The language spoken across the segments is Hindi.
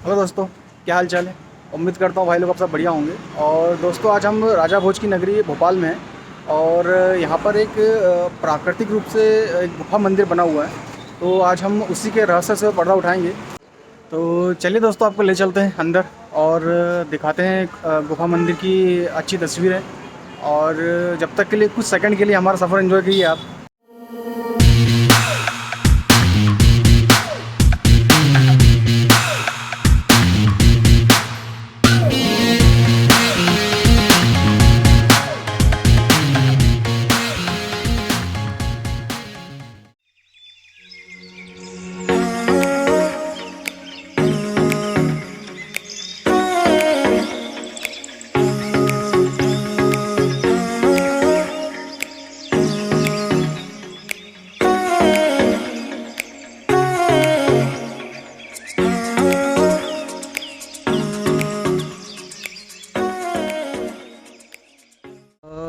हेलो दोस्तों, क्या हाल चाल है। उम्मीद करता हूँ भाई लोग आप सब बढ़िया होंगे। और दोस्तों आज हम राजा भोज की नगरी भोपाल में हैं और यहाँ पर एक प्राकृतिक रूप से एक गुफा मंदिर बना हुआ है। तो आज हम उसी के रहस्य से पर्दा उठाएंगे। तो चलिए दोस्तों, आपको ले चलते हैं अंदर और दिखाते हैं गुफा मंदिर की अच्छी तस्वीरें। और जब तक के लिए कुछ सेकंड के लिए हमारा सफ़र एंजॉय कीजिए आप।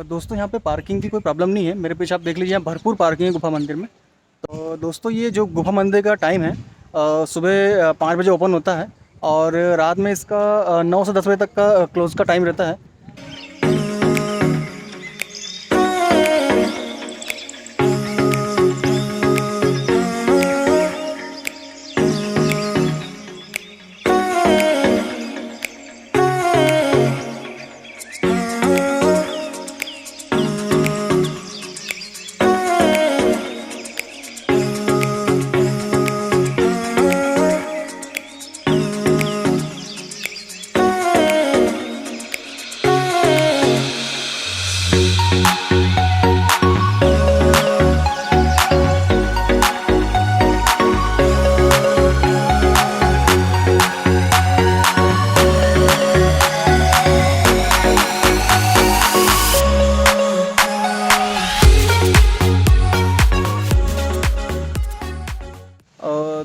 दोस्तों यहाँ पे पार्किंग की कोई प्रॉब्लम नहीं है। मेरे पीछे आप देख लीजिए, यहाँ भरपूर पार्किंग है गुफा मंदिर में। तो दोस्तों ये जो गुफा मंदिर का टाइम है, सुबह 5 बजे ओपन होता है और रात में इसका 9 से 10 बजे तक का क्लोज़ का टाइम रहता है।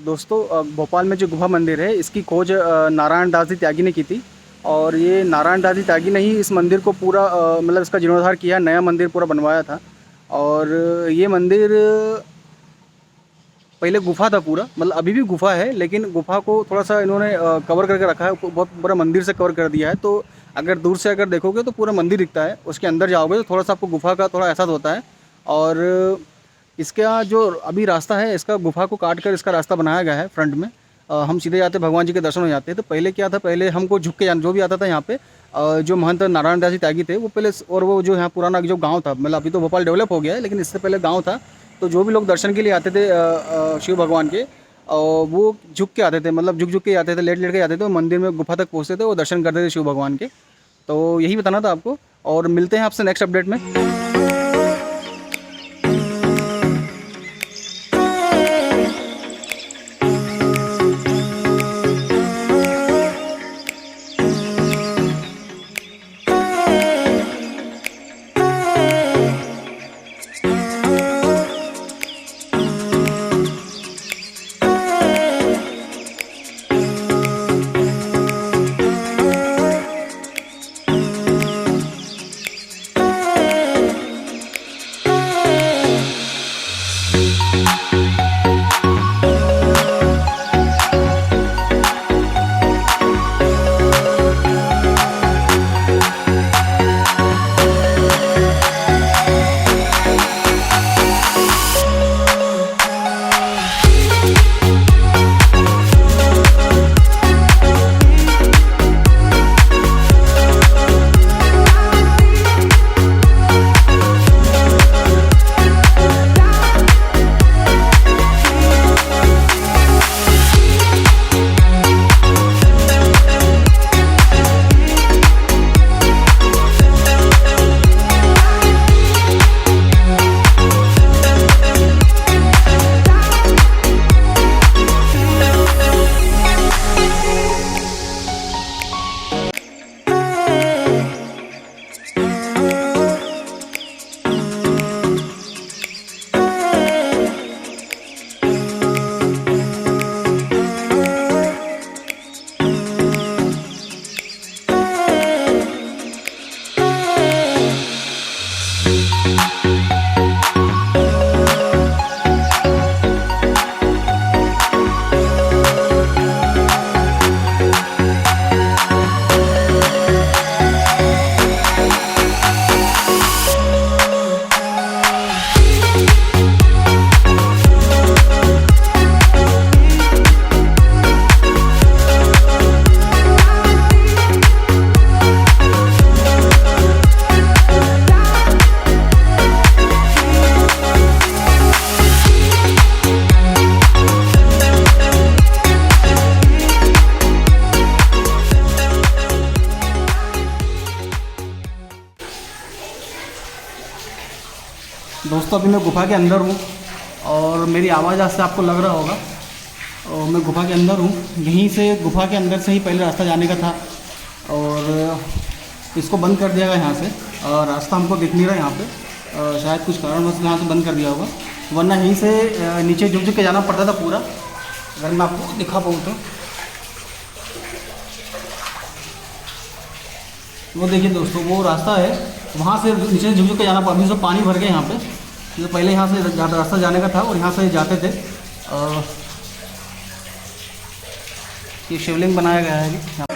दोस्तों भोपाल में जो गुफा मंदिर है इसकी खोज नारायण दास जी त्यागी ने की थी। और ये नारायण दास जी त्यागी ने ही इस मंदिर को पूरा मतलब इसका जीर्णोद्धार किया, नया मंदिर पूरा बनवाया था। और ये मंदिर पहले गुफा था पूरा, मतलब अभी भी गुफा है लेकिन गुफा को थोड़ा सा इन्होंने कवर करके रखा है, बहुत पूरा मंदिर से कवर कर दिया है। तो अगर दूर से अगर देखोगे तो पूरा मंदिर दिखता है, उसके अंदर जाओगे तो थोड़ा सा आपको गुफा का थोड़ा एहसास होता है। और इसका जो अभी रास्ता है, इसका गुफा को काट कर इसका रास्ता बनाया गया है फ्रंट में। हम सीधे जाते भगवान जी के दर्शन हो जाते हैं। तो पहले क्या था, पहले हमको झुक के जो भी आता था यहाँ पे जो महंत नारायण दास जी त्यागी थे वो पहले, और वो जो यहाँ पुराना जो गांव था, मतलब अभी तो भोपाल डेवलप हो गया है लेकिन इससे पहले गांव था। तो जो भी लोग दर्शन के लिए आते थे शिव भगवान के, वो झुक के आते थे, मतलब झुक झुक के आते थे, लेट लेट के आते थे, वो मंदिर में गुफा तक पहुँचते थे, वो दर्शन करते थे शिव भगवान के। तो यही बताना था आपको और मिलते हैं आपसे नेक्स्ट अपडेट में। दोस्तों अभी मैं गुफा के अंदर हूँ और मेरी आवाज़ आज से आपको लग रहा होगा। और मैं गुफा के अंदर हूँ, यहीं से गुफा के अंदर से ही पहले रास्ता जाने का था और इसको बंद कर दिया गया यहाँ से। रास्ता हमको दिख नहीं रहा यहाँ पे, शायद कुछ कारणवश यहाँ से बंद कर दिया होगा, वरना यहीं से नीचे झुक झुक के जाना पड़ता था पूरा। अगर मैं आपको दिखा पाऊँ तो वो देखिए दोस्तों, वो रास्ता है, वहाँ से नीचे झुक झुक के जाना पड़ा। अभी सब पानी भर गए यहाँ पे, तो पहले यहाँ से रास्ता जाने का था और यहाँ से जाते थे। ये शिवलिंग बनाया गया है।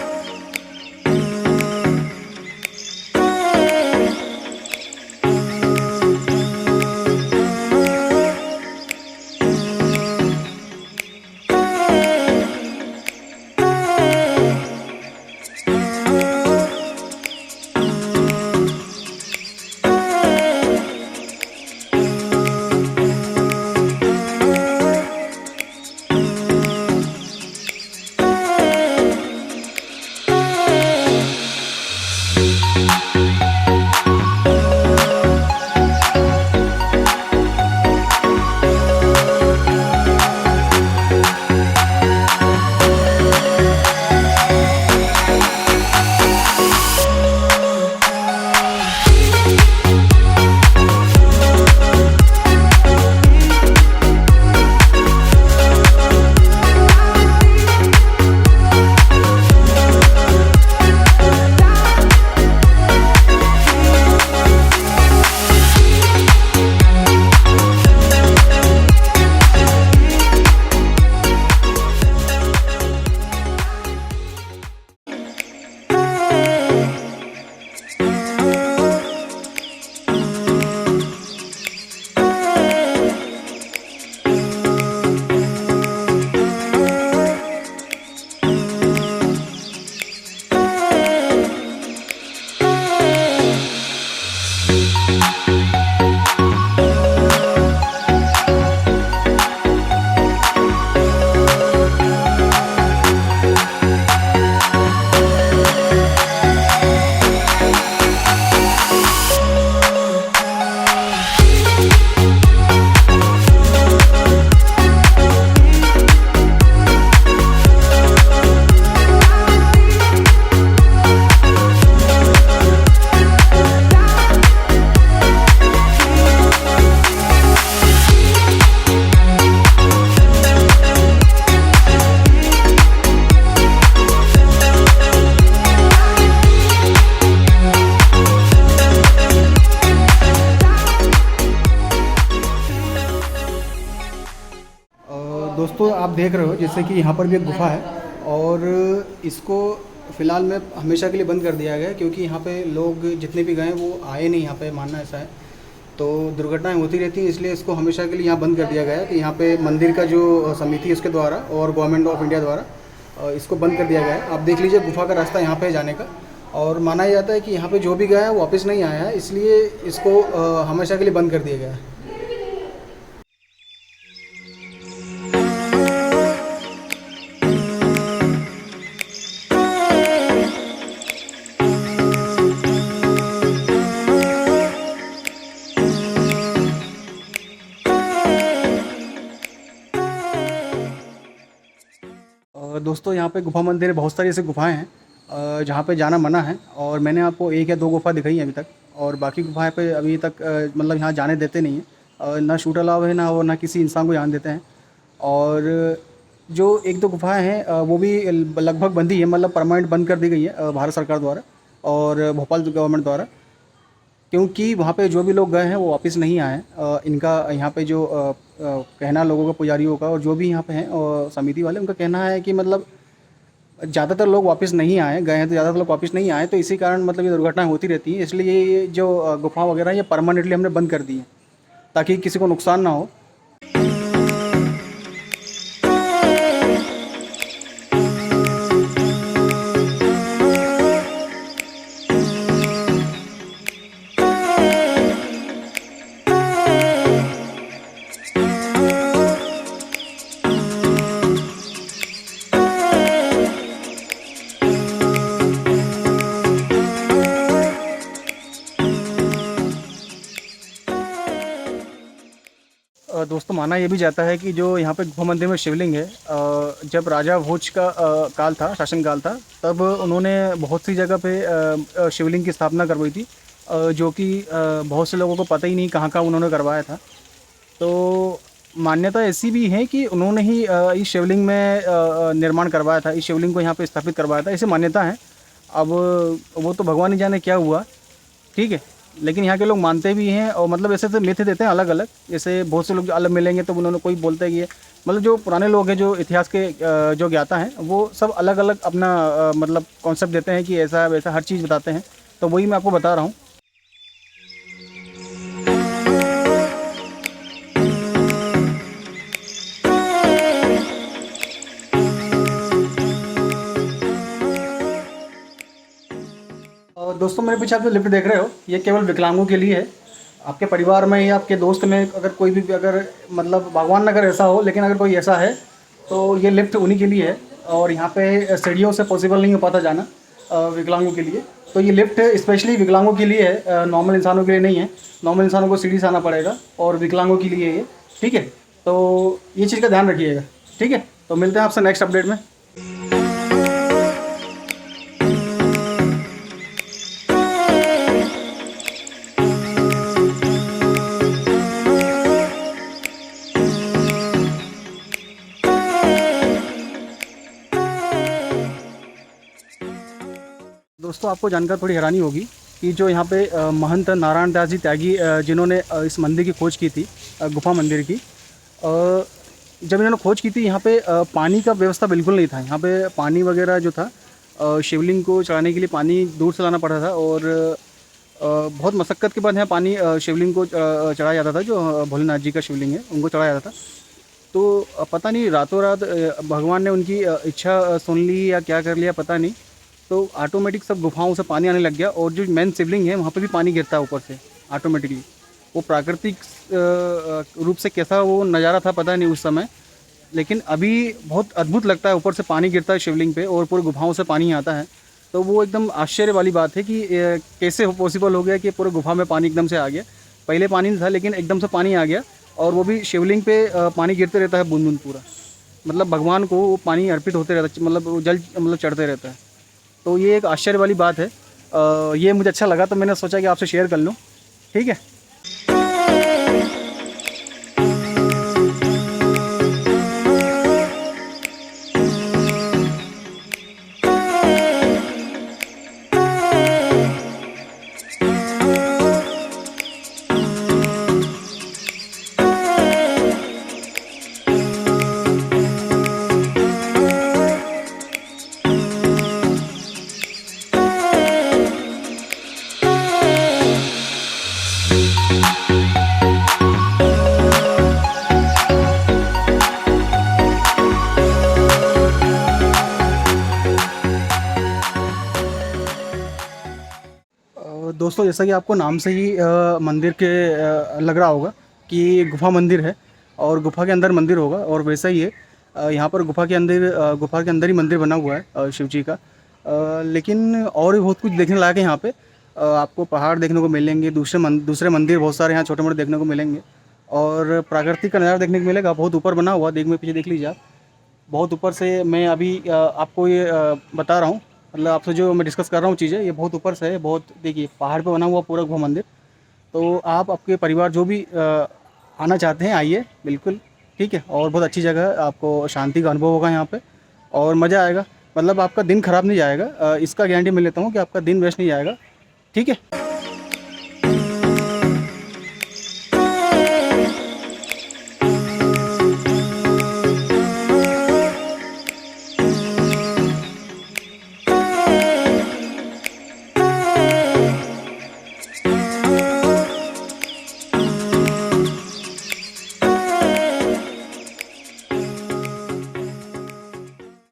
दोस्तों आप देख रहे हो जैसे कि यहाँ पर भी एक गुफा है और इसको फ़िलहाल में हमेशा के लिए बंद कर दिया गया है, क्योंकि यहाँ पे लोग जितने भी गए वो आए नहीं, यहाँ पे मानना ऐसा है। तो दुर्घटनाएं होती रहती हैं, इसलिए इसको हमेशा के लिए यहाँ बंद कर दिया गया है। कि यहाँ पे मंदिर का जो समिति है उसके द्वारा और गवर्नमेंट ऑफ इंडिया द्वारा इसको बंद कर दिया गया है। आप देख लीजिए गुफा का रास्ता यहाँ पे जाने का, और माना जाता है कि यहाँ पे जो भी गया है वो वापस नहीं आया है, इसलिए इसको हमेशा के लिए बंद कर दिया गया है। दोस्तों यहाँ पे गुफा मंदिर बहुत सारी ऐसी गुफाएं हैं जहाँ पे जाना मना है, और मैंने आपको 1 या 2 गुफा दिखाई हैं अभी तक, और बाकी गुफाएं पे अभी तक मतलब यहाँ जाने देते नहीं हैं। ना शूट अलाउ है, ना वो ना किसी इंसान को जाने देते हैं। और जो 1-2 गुफाएं हैं वो भी लगभग बंद ही है, मतलब परमानेंट बंद कर दी गई है भारत सरकार द्वारा और भोपाल गवर्नमेंट द्वारा, क्योंकि वहाँ पे जो भी लोग गए हैं वो वापस नहीं आए। इनका यहाँ पे जो कहना लोगों का, पुजारियों का और जो भी यहाँ पे हैं और समिति वाले, उनका कहना है कि मतलब ज़्यादातर लोग वापस नहीं आए, गए हैं तो ज़्यादातर लोग वापस नहीं आए, तो इसी कारण मतलब ये दुर्घटनाएं होती रहती हैं। इसलिए ये जो गुफा वगैरह ये परमानेंटली हमने बंद कर दी है ताकि किसी को नुकसान ना हो। दोस्तों माना ये भी जाता है कि जो यहाँ पे गुफा मंदिर में शिवलिंग है, जब राजा भोज का काल था, शासन काल था, तब उन्होंने बहुत सी जगह पे शिवलिंग की स्थापना करवाई थी, जो कि बहुत से लोगों को पता ही नहीं कहाँ कहाँ उन्होंने करवाया था। तो मान्यता ऐसी भी है कि उन्होंने ही इस शिवलिंग में निर्माण करवाया था, इस शिवलिंग को यहाँ पे स्थापित करवाया था, ऐसी मान्यता है। अब वो तो भगवान ही जाने क्या हुआ, ठीक है। लेकिन यहाँ के लोग मानते भी हैं, और मतलब ऐसे तो मिथ देते हैं अलग अलग। जैसे बहुत से लोग अलग मिलेंगे तो उन्होंने कोई बोलता है कि मतलब जो पुराने लोग हैं, जो इतिहास के जो ज्ञाता हैं, वो सब अलग अलग अपना मतलब कॉन्सेप्ट देते हैं कि ऐसा वैसा हर चीज़ बताते हैं। तो वही मैं आपको बता रहा हूँ। और दोस्तों मेरे पीछे आप जो लिफ्ट देख रहे हो, ये केवल विकलांगों के लिए है। आपके परिवार में या आपके दोस्त में अगर कोई भी अगर मतलब भगवान ना अगर ऐसा हो, लेकिन अगर कोई ऐसा है तो ये लिफ्ट उन्हीं के लिए है। और यहाँ पे सीढ़ियों से पॉसिबल नहीं हो पाता जाना विकलांगों के लिए। तो ये लिफ्ट स्पेशली विकलांगों के लिए है, नॉर्मल इंसानों के लिए नहीं है। नॉर्मल इंसानों को सीढ़ी से आना पड़ेगा, और विकलांगों के लिए ये, ठीक है। तो ये चीज़ का ध्यान रखिएगा, ठीक है। तो मिलते हैं आपसे नेक्स्ट अपडेट में। दोस्तों आपको जानकर थोड़ी हैरानी होगी कि जो यहाँ पे महंत नारायण दास जी त्यागी, जिन्होंने इस मंदिर की खोज की थी, गुफा मंदिर की, जब इन्होंने खोज की थी यहाँ पे पानी का व्यवस्था बिल्कुल नहीं था। यहाँ पे पानी वगैरह जो था, शिवलिंग को चढ़ाने के लिए पानी दूर से लाना पड़ता था, और बहुत मशक्क़त के बाद यहाँ पानी शिवलिंग को चढ़ाया जाता था। जो भोलेनाथ जी का शिवलिंग है, उनको चढ़ाया जाता था। तो पता नहीं रातों रात भगवान ने उनकी इच्छा सुन ली या क्या कर लिया, पता नहीं। तो ऑटोमेटिक सब गुफाओं से पानी आने लग गया, और जो मेन शिवलिंग है वहाँ पे भी पानी गिरता है ऊपर से ऑटोमेटिकली। वो प्राकृतिक रूप से कैसा वो नज़ारा था पता नहीं उस समय, लेकिन अभी बहुत अद्भुत लगता है। ऊपर से पानी गिरता है शिवलिंग पे, और पूरे गुफाओं से पानी आता है। तो वो एकदम आश्चर्य वाली बात है कि कैसे पॉसिबल हो गया कि पूरे गुफा में पानी एकदम से आ गया। पहले पानी नहीं था, लेकिन एकदम से पानी आ गया, और वो भी शिवलिंग पे पानी गिरते रहता है बूंद बूंद पूरा। मतलब भगवान को वो पानी अर्पित होते रहता है, मतलब वो जल मतलब चढ़ते रहता है। तो ये एक आश्चर्य वाली बात है। ये मुझे अच्छा लगा, तो मैंने सोचा कि आपसे शेयर कर लूँ, ठीक है। दोस्तों जैसा कि आपको नाम से ही मंदिर के लग रहा होगा कि गुफा मंदिर है, और गुफा के अंदर मंदिर होगा, और वैसा ही है। यहाँ पर गुफा के अंदर ही मंदिर बना हुआ है शिव जी का। लेकिन और भी बहुत कुछ देखने लायक है यहाँ पे। आपको पहाड़ देखने को मिलेंगे, दूसरे मंदिर बहुत सारे यहाँ छोटे मोटे देखने को मिलेंगे, और प्राकृतिक का नज़ारा देखने को मिलेगा। बहुत ऊपर बना हुआ, पीछे देख लीजिए आप। बहुत ऊपर से मैं अभी आपको ये बता रहा हूँ, मतलब आपसे जो मैं डिस्कस कर रहा हूँ चीज़ें, ये बहुत ऊपर से है। बहुत देखिए पहाड़ पे बना हुआ पूरा गुफा मंदिर। तो आप आपके परिवार जो भी आना चाहते हैं आइए बिल्कुल, ठीक है। और बहुत अच्छी जगह है, आपको शांति का अनुभव होगा यहाँ पे, और मज़ा आएगा। मतलब आपका दिन ख़राब नहीं जाएगा, इसका गारंटी मैं लेता हूँ कि आपका दिन वेस्ट नहीं जाएगा, ठीक है।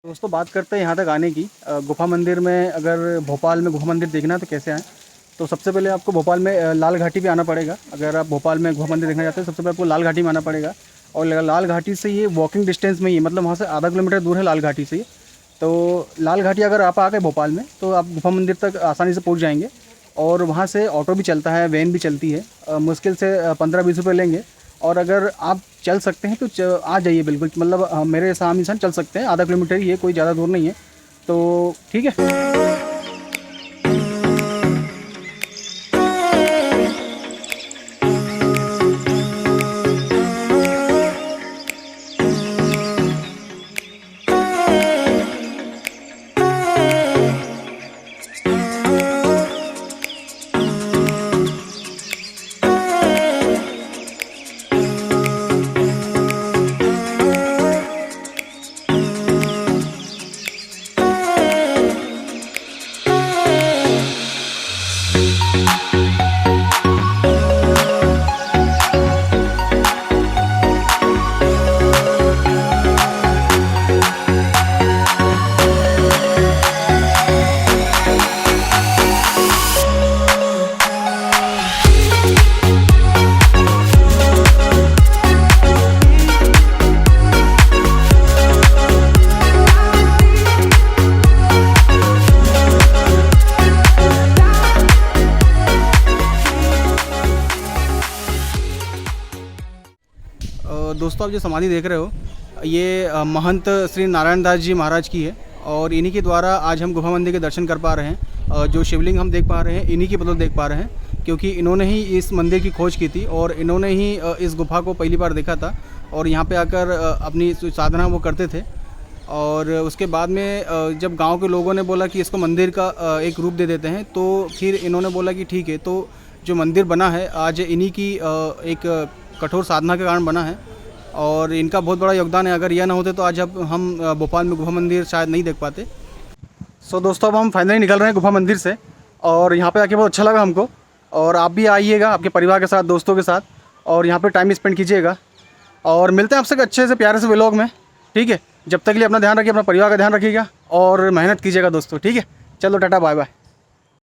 दोस्तों बात करते हैं यहाँ तक आने की। गुफा मंदिर में अगर भोपाल में गुफा मंदिर देखना है तो कैसे आएँ? तो सबसे पहले आपको भोपाल में लाल घाटी पे आना पड़ेगा। अगर आप भोपाल में गुफा मंदिर देखना चाहते हैं, सबसे पहले आपको लाल घाटी में आना पड़ेगा। और लाल घाटी से ये वॉकिंग डिस्टेंस में ही, मतलब वहाँ से आधा किलोमीटर दूर है लाल घाटी से। तो लाल घाटी अगर आप आ गए भोपाल में, तो आप गुफा मंदिर तक आसानी से पहुँच जाएंगे। और वहाँ से ऑटो भी चलता है, वैन भी चलती है। मुश्किल से 15-20 रुपये लेंगे, और अगर आप चल सकते हैं तो आ जाइए बिल्कुल, मतलब मेरे जैसा आम इंसान चल सकते हैं, आधा किलोमीटर ही है, कोई ज़्यादा दूर नहीं है, तो ठीक है। दोस्तों, आप जो समाधि देख रहे हो ये महंत श्री नारायण दास जी महाराज की है, और इन्हीं के द्वारा आज हम गुफा मंदिर के दर्शन कर पा रहे हैं। जो शिवलिंग हम देख पा रहे हैं इन्हीं की बदौलत देख पा रहे हैं, क्योंकि इन्होंने ही इस मंदिर की खोज की थी और इन्होंने ही इस गुफा को पहली बार देखा था और यहाँ पे आकर अपनी साधना वो करते थे। और उसके बाद में जब गांव के लोगों ने बोला कि इसको मंदिर का एक रूप दे देते हैं, तो फिर इन्होंने बोला कि ठीक है, तो जो मंदिर बना है आज इन्हीं की एक कठोर साधना के कारण बना है और इनका बहुत बड़ा योगदान है। अगर यह ना होते तो आज अब हम भोपाल में गुफा मंदिर शायद नहीं देख पाते। सो दोस्तों, अब हम फाइनली निकल रहे हैं गुफा मंदिर से और यहाँ पे आके बहुत अच्छा लगा हमको, और आप भी आइएगा आपके परिवार के साथ, दोस्तों के साथ, और यहाँ पे टाइम स्पेंड कीजिएगा। और मिलते हैं आपसे अच्छे से प्यारे से व्लॉग में, ठीक है। जब तक के लिए अपना ध्यान रखिए, अपना परिवार का ध्यान रखिएगा और मेहनत कीजिएगा दोस्तों, ठीक है। चलो टाटा, बाय बाय।